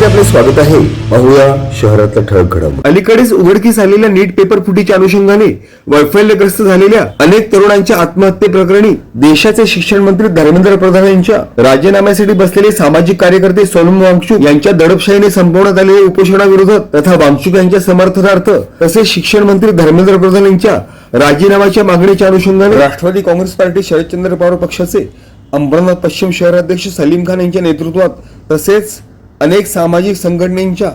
मध्ये आपले स्वागत आहे। पाहूया शहरातल्या ठळक घडामोडी। अलीकडेच उघडकीस आलेल्या नीट पेपर फुटीच्या अनुषंगाने वैफल्यग्रस्त झालेल्या अनेक तरुणांच्या आत्महत्येप्रकरणी देशाचे शिक्षण मंत्री धर्मेंद्र प्रधान यांच्या राजीनाम्यासाठी बसलेले सामाजिक कार्यकर्ते सोनम वांगचुक यांच्या दडपशाहीने संपवण्यात आलेल्या उपोषणाविरोधात तथा वांगचुक यांच्या समर्थनार्थ तसेच शिक्षण मंत्री धर्मेंद्र प्रधान यांच्या राजीनाम्याच्या मागणीच्या अनुषंगाने राष्ट्रवादी काँग्रेस पार्टी शरदचंद्र पवार पक्षाचे अंबरनाथ पश्चिम शहराध्यक्ष सलीम खान यांच्या नेतृत्वात तसेच अनेक सामाजिक संघटनांच्या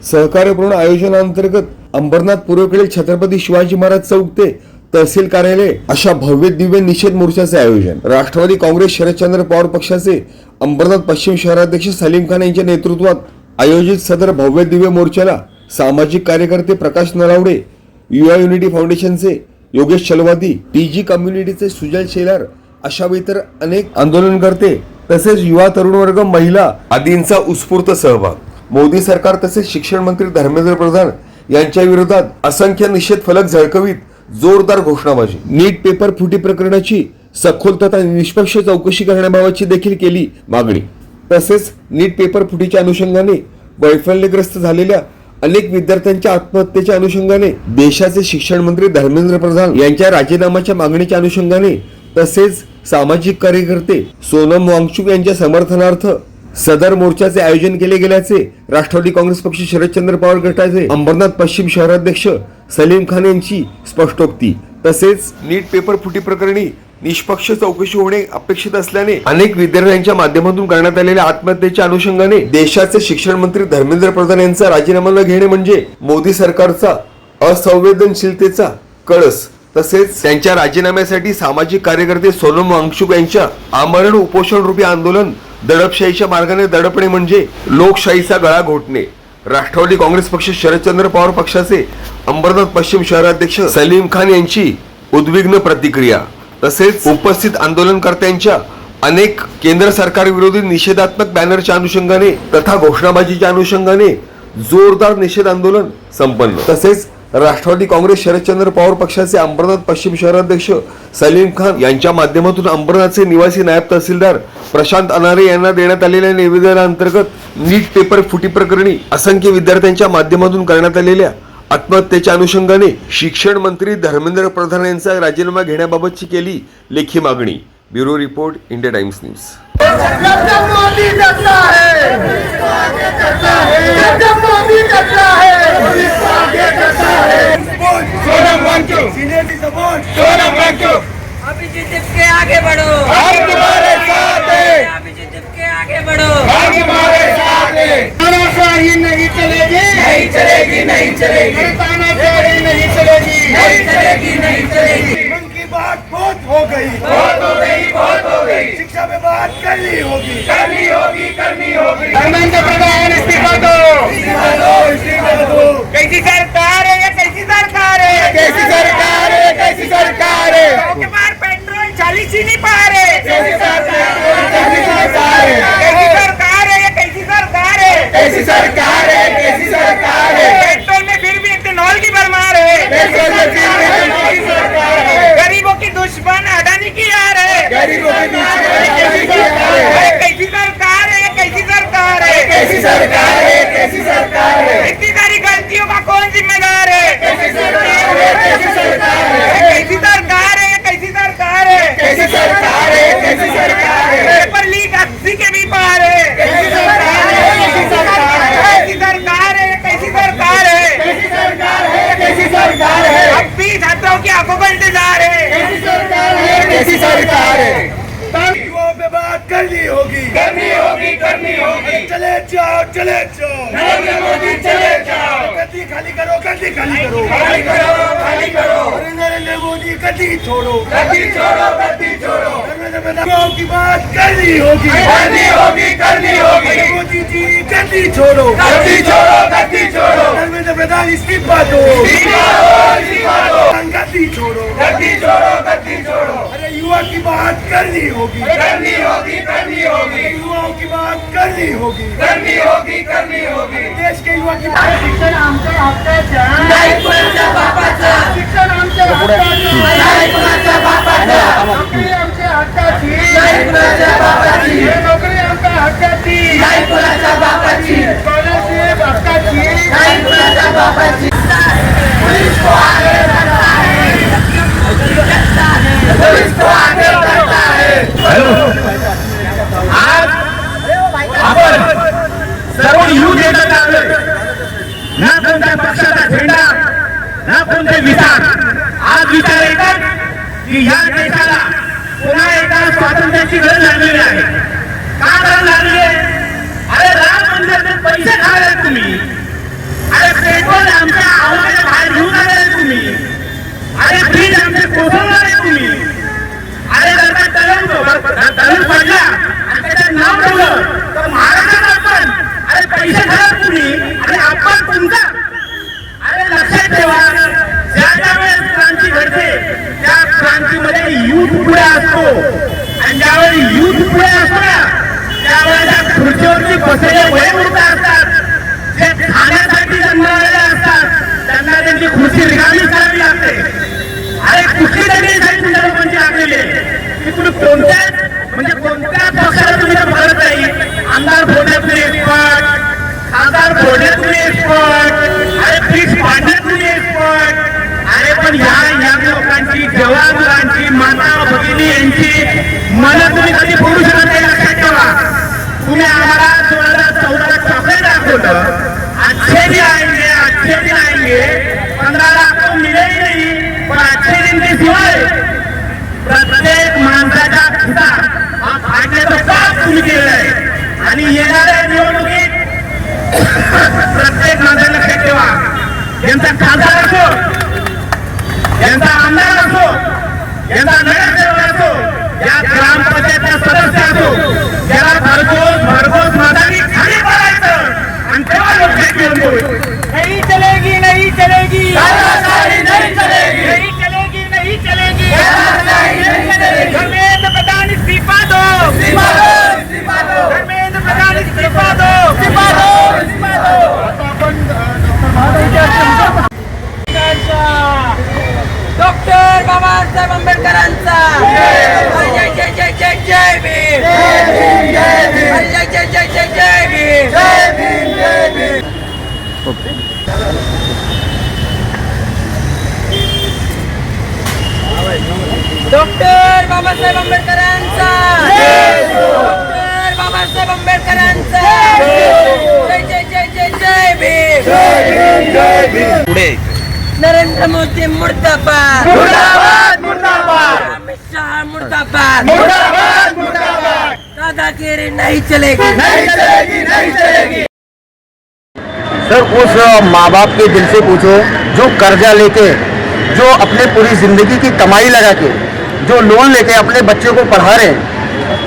सहकार्यपूर्ण आयोजनांतर्गत अंबरनाथ पूर्वेकडील छत्रपती शिवाजी महाराज चौक ते तहसील कार्यालय अशा भव्य दिव्य निषेध मोर्चाचे आयोजन राष्ट्रवादी काँग्रेस शरदचंद्र पवार पक्षाचे अंबरनाथ पश्चिम शहराध्यक्ष सलीम खान यांच्या नेतृत्वात आयोजित सदर भव्य दिव्य मोर्चाला सामाजिक कार्यकर्ते प्रकाश नलावडे, युवा युनिटी फाउंडेशनचे योगेश चलवादी, टीजी कम्युनिटीचे सुजल शेलार अशा इतर अनेक आंदोलनकर्ते तसेच युवा तरुण वर्ग, महिला आदींचा उत्स्फूर्त सहभाग। मोदी सरकार तसेच शिक्षण मंत्री धर्मेंद्र प्रधान यांच्या विरोधात असंख्य निषेध फलक झळकवीत जोरदार घोषणाबाजी। नीट पेपर फुटी प्रकरणाची सखोल तथा निष्पक्ष चौकशी करण्याबाबतची देखील केली मागणी। तसेच नीट पेपर फुटीच्या अनुषंगाने वैफल्यग्रस्त झालेल्या अनेक विद्यार्थ्यांच्या आत्महत्येच्या अनुषंगाने देशाचे शिक्षण मंत्री धर्मेंद्र प्रधान यांच्या राजीनाम्याच्या मागणीच्या अनुषंगाने तसेच सामाजिक कार्यकर्ते सोनम वांगचुक यांच्या समर्थनार्थ सदर मोर्चाचे आयोजन केले गेल्याचे राष्ट्रवादी काँग्रेस पक्ष शरदचंद्र पवार गटाचे अंबरनाथ पश्चिम शहराध्यक्ष सलीम खान यांची स्पष्टोक्ती। तसेच नीट पेपर फुटी प्रकरणी निष्पक्ष चौकशी होणे अपेक्षित असल्याने अनेक विद्यार्थ्यांच्या माध्यमातून करण्यात आलेल्या आत्महत्येच्या अनुषंगाने देशाचे शिक्षण मंत्री धर्मेंद्र प्रधान यांचा राजीनामा न घेणे म्हणजे मोदी सरकारचा असंवेदनशीलतेचा कळस। तसेच त्यांच्या राजीनाम्यासाठी सामाजिक कार्यकर्ते सोनम वांगचुक यांच्या आमरण उपोषण रूपी आंदोलन दडपशाहीच्या मार्गाने दडपणे म्हणजे लोकशाहीचा गळा घोटणे। राष्ट्रवादी काँग्रेस पक्ष शरदचंद्र पवार पक्षाचे अंबरनाथ पश्चिम शहराध्यक्ष सलीम खान यांची उद्विग्न प्रतिक्रिया। तसेच उपस्थित आंदोलनकर्त्यांच्या अनेक केंद्र सरकार विरोधी निषेधात्मक बॅनरच्या अनुषंगाने तथा घोषणाबाजीच्या अनुषंगाने जोरदार निषेध आंदोलन संपन्न। तसेच राष्ट्रवादी काँग्रेस शरदचंद्र पवार पक्षाचे अंबरनाथ पश्चिम शहराध्यक्ष सलीम खान यांच्या माध्यमातून अंबरनाथचे निवासी नायब तहसीलदार प्रशांत अनारे यांना देण्यात आलेल्या निवेदनांतर्गत नीट पेपर फुटी प्रकरणी असंख्य विद्यार्थ्यांच्या माध्यमातून करण्यात आलेल्या आत्महत्येच्या अनुषंगाने शिक्षण मंत्री धर्मेंद्र प्रधान यांचा राजीनामा घेण्याबाबतची केली लेखी मागणी। Bureau report, India Times news. Abhijit के आगे बढ़ो, हम तुम्हारे साथ हैं। अभिजीत के आगे बढ़ो, हम तुम्हारे साथ हैं। तानाशाही नहीं चलेगी, नहीं चलेगी, नहीं चलेगी। तानाशाही नहीं चलेगी, नहीं चलेगी, नहीं चलेगी। मन की बात बहुत हो गई, बहुत हो गई, बहुत हो गई। शिक्षा में बात करनी होगी, करनी होगी, करनी होगी। धर्मेंद्र प्रधान इस्तीफा दो, इस्तीफा दो, इस्तीफा दो। कैसी सरकार है ये, कैसी सरकार है, कैसी सरकार है, कैसी सरकार है। पेट्रोल 40 ही नहीं पा रहे। कैसी सरकार है, कैसी सरकार है, कैसी सरकार है ये, कैसी सरकार है, कैसी सरकार है, कैसी सरकार है। पेट्रोल में फिर भी इथेनॉल की भरमार है, पेट्रोल में फिर भी इथेनॉल की सरकार है। गरीबों की दुश्मन अडानी की यार है, गरीबों की दुश्मन कैसी सरकार है, कैसी सरकार है, कैसी सरकार है, कैसी सरकार है, कैसी सरकार है। इतनी सारी गलतियों का कौन जिम्मेदार है, कैसी सरकार है, कैसी सरकार है, कैसी सरकार है, कैसी सरकार है, कैसी सरकार है, कैसी सरकार है। पेपर लीक 80 के भी पार है, कैसी सरकार है, कैसी सरकार है, कैसी सरकार है, कैसी सरकार है, कैसी सरकार है, कैसी सरकार है। अब भी छात्रों की आंखों का इंतजार है, कैसी सरकार है, कैसी सरकार है। युवाओं पे बात करनी होगी, करनी होगी, करनी होगी। चले जाओ, चले जाओ, नरेंद्र मोदी चले जाओ। गद्दी खाली करो, गद्दी खाली करो, खाली करो, खाली करो। नरेंद्र मोदी गद्दी छोड़ो, गद्दी छोड़ो, गद्दी छोड़ो। युवाओं की बात करनी होगी, करनी होगी, करनी होगी। मोदी जी गद्दी छोड़ो, गद्दी छोड़ो, गद्दी छोड़ो। धर्मेंद्र प्रधान इस्तीफा दो, इस्तीफा दो, इस्तीफा दो। गद्दी छोड़ो, गद्दी छोड़ो, गद्दी छोड़ो। अरे युवा की बात करनी होगी, करनी होगी, करनी होगी। युवाओं की बात करनी होगी, करनी होगी, करनी होगी। देश के युवा की बात। शिक्षण आमच्या हक्काचं, नाही कुणाच्या बापाचं। शिक्षण आमच्या हक्काचं, नाही कुणाच्या बापाचं। नोकरी आमच्या हक्काची, नाही कुणाच्या बापाची। नोकरी आमच्या हक्काची, नाही कुणाच्या बापाची। देशाला पुन्हा एकदा स्वातंत्र्याची गरज लागलेली आहे. का गरज लागली आहे? अरे राम मंदिराचे पैसे खाले तुम्ही, अरे पेट्रोल आमच्या आवाजाच्या बाहेर घेऊन आले तुम्ही, अरे फ्रीज आमचे कोसळणारे तुम्ही, अरे जर का तळण पडला आणि त्याच्यात नाव ठेवलं तर महाराष्ट्रात आपण अरे पैसे खाला तुम्ही आणि आपण तुमचा. अरे लक्षात ठेवा, ज्या वेळेस क्रांती घडते त्या क्रांतीमध्ये युथ पुढे असतो आणि ज्यावेळी युथ पुढे असतो ना त्यावेळेला खुर्चीवरती बसलेले वयोवृद्ध असतात, जे खाण्यासाठी जन्मलेले असतात, त्यांना त्यांची खुर्ची रिकामी करावी लागते. अरे कुठली तरी काही तुमच्या लोकांची लागलेली आहे की तुम्ही कोणत्या पक्षाला तुम्ही बघत नाही. आमदार फोडण्यातले एक्सपर्ट, खासदार फोडण्यातले एक्सपर्ट, अरे फिक्स पाडण्यातले एक्सपर्ट. अरे पण या लोकांची, जवानांची, माता भगिनी यांची मन तुम्ही कधी फोडू शकत नाही. लक्षात ठेवा, तुम्ही आम्हाला 2014 चॉकलेट दाखवलं, अच्छे भी आएंगे 15 लाख तो मिले ही नहीं, पण अच्छे दिन के सिवाय प्रत्येक माणसाचा खिसा हा फाडण्याचं काम तुम्ही केलेलं आहे. आणि येणाऱ्या निवडणुकीत प्रत्येक माणसाला लक्षात ठेवा, यांचा खासदार असो, यांचा आमदार असो, यांचा नगरसेवक असो, या ग्रामपंचायतचा सदस्य असो, याला भरघोस मतांनी खाली पडायचं आणि तेव्हा लोकशाही घेऊन बोलू. नहीं चलेगी, नहीं चलेगी, तानाशाही नहीं चलेगी, नहीं चलेगी, नहीं चलेगी, तानाशाही नहीं चलेगी. धर्मेंद्र प्रधान इस्तीफा दो, इस्तीफा दो, इस्तीफा दो, धर्मेंद्र प्रधान इस्तीफा दो, इस्तीफा दो, इस्तीफा दो. डॉक्टर बाबासाहेब आंबेडकरांचा जय जय जय जय जय भीम, जय जय जय जय जय जय भीम. डॉक्टर बाबासाहेब आंबेडकरांचा, डॉक्टर बाबासाहेब आंबेडकरांचा जय जय जय जय जय भीम. पुढे नरेंद्र मोदी मुर्दाबाद, मुर्दाबाद, मुर्दाबाद, अमित शाह मुर्दाबाद, मुर्दाबाद, मुर्दाबाद. दादागिरी नहीं चलेगी, नहीं चलेगी, नहीं चलेगी. सर उस माँ बाप के दिल से पूछो जो कर्जा लेके, जो अपने पूरी जिंदगी की कमाई लगा के, जो लोन लेके अपने बच्चे को पढ़ा रहे हैं,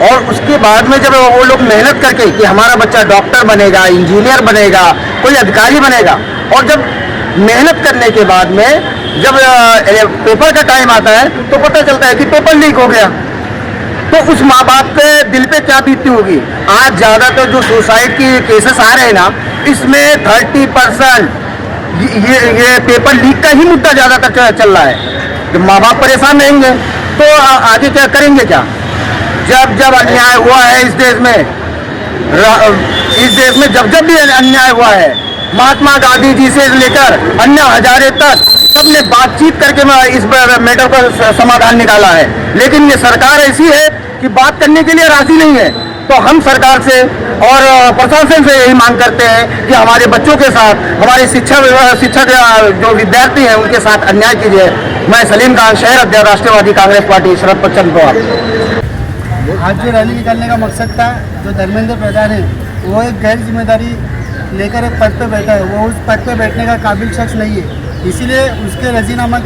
और उसके बाद में जब वो लोग मेहनत करके कि हमारा बच्चा डॉक्टर बनेगा, इंजीनियर बनेगा, कोई अधिकारी बनेगा, और जब मेहनत करने के बाद में जब पेपर का टाइम आता है तो पता चलता है कि पेपर लीक हो गया, तो उस माँ बाप के दिल पे क्या बीतती होगी. आज ज़्यादातर जो सुसाइड की केसेस आ रहे हैं ना, इसमें 30% ये पेपर लीक का ही मुद्दा ज़्यादातर चल रहा है. जब माँ बाप परेशान रहेंगे तो आगे क्या करेंगे क्या. जब अन्याय हुआ है इस देश में जब भी अन्याय हुआ है, महात्मा गांधी जी से लेकर अन्ना हजारे तक सबने बातचीत करके इस मैटर का समाधान निकाला है. लेकिन ये सरकार ऐसी है कि बात करने के लिए राजी नहीं है. तो हम सरकार से और प्रशासन से यही मांग करते हैं कि हमारे बच्चों के साथ, हमारे शिक्षक जो विद्यार्थी हैं उनके साथ अन्याय कीजिए. मैं सलीम खान, शहर अध्यक्ष, राष्ट्रवादी कांग्रेस पार्टी, शरद चंद्र पवार. आज जो रैली निकालने का मकसद था, जो धर्मेंद्र प्रधान है वो एक गैर जिम्मेदारी लेकर एक पद पे बैठा है, वो उस पद पे बैठने का काबिल शख्स नहीं है. इसीलिए उसके राजीनामा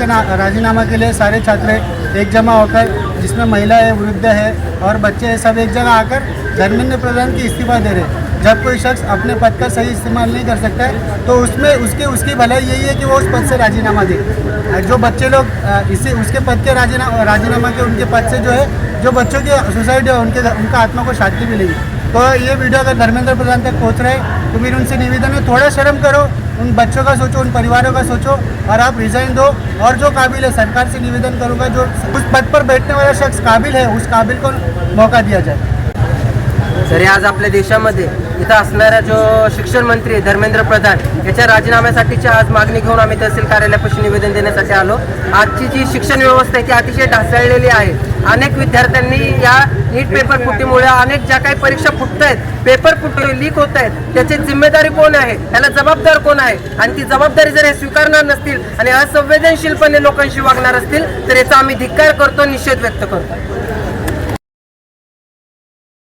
के लिए सारे छात्र एक जमा होकर, जिसमें महिला है, वृद्ध है और बच्चे हैं, सब एक जगह आकर धर्मेंद्र प्रधान की इस्तीफा दे रहे हैं. जब कोई शख्स अपने पद का सही इस्तेमाल नहीं कर सकता है तो उसमें उसकी भलाई यही है कि वो उस पद से राजीनामा दे. जो बच्चे लोग इसे उसके पद के राजीनामा के उनके पद से जो है, जो बच्चों की सुसाइड है उनका आत्मा को शांति मिलेगी. तो ये वीडियो अगर धर्मेंद्र प्रधान तक पहुँच रहा है तो फिर उनसे निवेदन है, थोड़ा शर्म करो, उन बच्चों का सोचो, उन परिवारों का सोचो और आप रिजाइन दो. और जो काबिल है, सरकार से निवेदन करूँगा, जो उस पद पर बैठने वाला शख्स काबिल है, उस काबिल को मौका दिया जाए. तरी आज आपल्या देशामध्ये इथं असणाऱ्या जो शिक्षण मंत्री धर्मेंद्र प्रधान याच्या राजीनाम्यासाठीची आज मागणी घेऊन आम्ही तहसील कार्यालयापाशी निवेदन देण्यासाठी आलो. आजची जी शिक्षण व्यवस्था आहे ती अतिशय ढासळलेली आहे. अनेक विद्यार्थ्यांनी या नीट पेपर फुटीमुळे अनेक ज्या काही परीक्षा फुटत आहेत, पेपर फुटले लीक होत आहेत, त्याची जिम्मेदारी कोण आहे, याला जबाबदार कोण आहे? आणि ती जबाबदारी जर हे स्वीकारणार नसतील आणि असंवेदनशीलपणे लोकांशी वागणार असतील तर याचा आम्ही धिक्कार करतो, निषेध व्यक्त करतो.